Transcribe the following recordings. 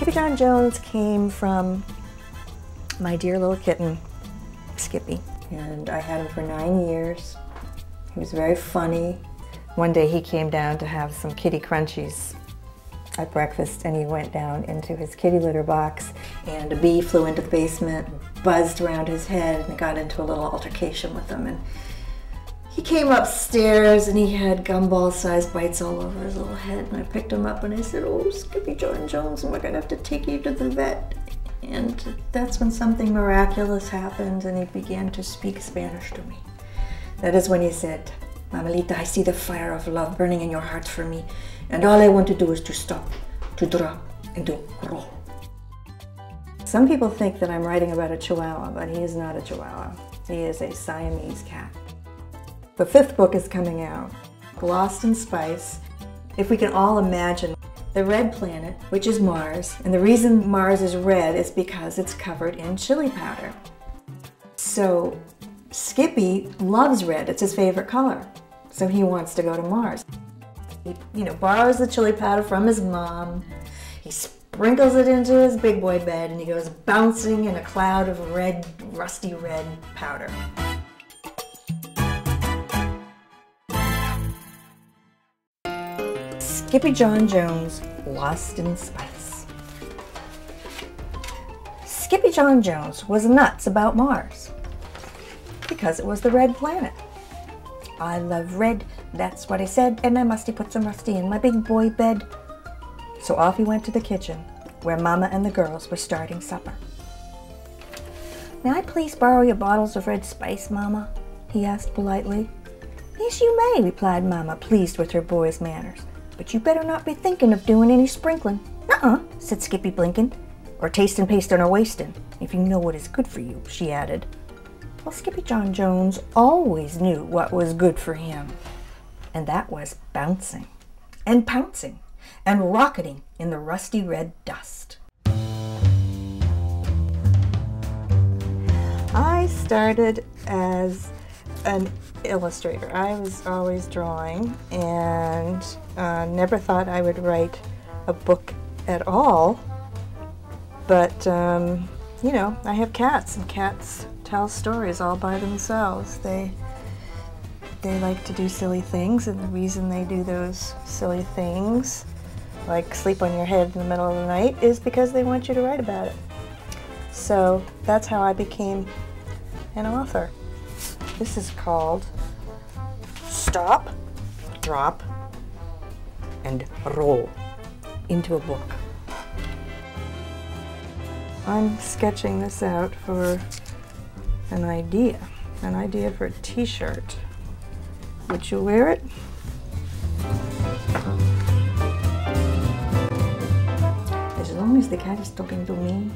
Skippyjon Jones came from my dear little kitten, Skippy. And I had him for 9 years. He was very funny. One day he came down to have some kitty crunchies at breakfast, and he went down into his kitty litter box, and a bee flew into the basement, buzzed around his head, and got into a little altercation with him. And he came upstairs and he had gumball-sized bites all over his little head, and I picked him up and I said, "Oh, Skippyjon Jones, we're gonna have to take you to the vet." And that's when something miraculous happened, and he began to speak Spanish to me. That is when he said, "Mamalita, I see the fire of love burning in your heart for me, and all I want to do is to stop, to drop, and to roll." Some people think that I'm writing about a Chihuahua, but he is not a Chihuahua. He is a Siamese cat. The 5th book is coming out, Lost in Spice. If we can all imagine the red planet, which is Mars, and the reason Mars is red is because it's covered in chili powder. So Skippy loves red, it's his favorite color, so he wants to go to Mars. He, borrows the chili powder from his mom, he sprinkles it into his big boy bed, and he goes bouncing in a cloud of red, rusty red powder. Skippyjon Jones, Lost in Spice. Skippyjon Jones was nuts about Mars because it was the red planet. "I love red," that's what he said, "and I musty put some rusty in my big boy bed." So off he went to the kitchen, where Mama and the girls were starting supper. "May I please borrow your bottles of red spice, Mama?" he asked politely. "Yes, you may," replied Mama, pleased with her boy's manners. "But you better not be thinking of doing any sprinkling." "Nuh-uh," said Skippy, blinking. "Or tasting, pasting, or wasting, if you know what is good for you," she added. Well, Skippyjon Jones always knew what was good for him, and that was bouncing and pouncing and rocketing in the rusty red dust. I started as an illustrator. I was always drawing and never thought I would write a book at all. But, I have cats, and cats tell stories all by themselves. They like to do silly things, and the reason they do those silly things, like sleep on your head in the middle of the night, is because they want you to write about it. So that's how I became an author. This is called Stop, Drop, and Roll into a book. I'm sketching this out for an idea for a t-shirt. Would you wear it? As long as the cat is talking to me,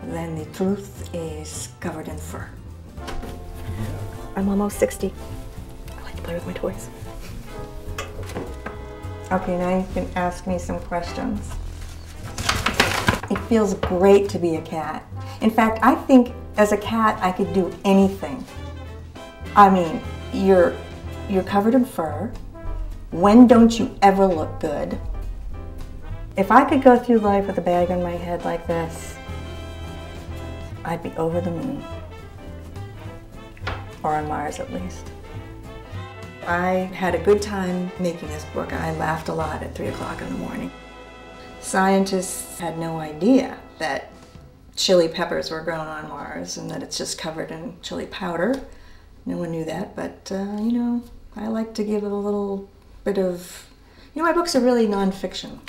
then the truth is covered in fur. I'm almost 60. I like to play with my toys. Okay, now you can ask me some questions. It feels great to be a cat. In fact, I think as a cat I could do anything. I mean, you're covered in fur. When don't you ever look good? If I could go through life with a bag on my head like this, I'd be over the moon. Or on Mars, at least. I had a good time making this book. I laughed a lot at 3 o'clock in the morning. Scientists had no idea that chili peppers were grown on Mars and that it's just covered in chili powder. No one knew that, but I like to give it a little bit of, my books are really nonfiction.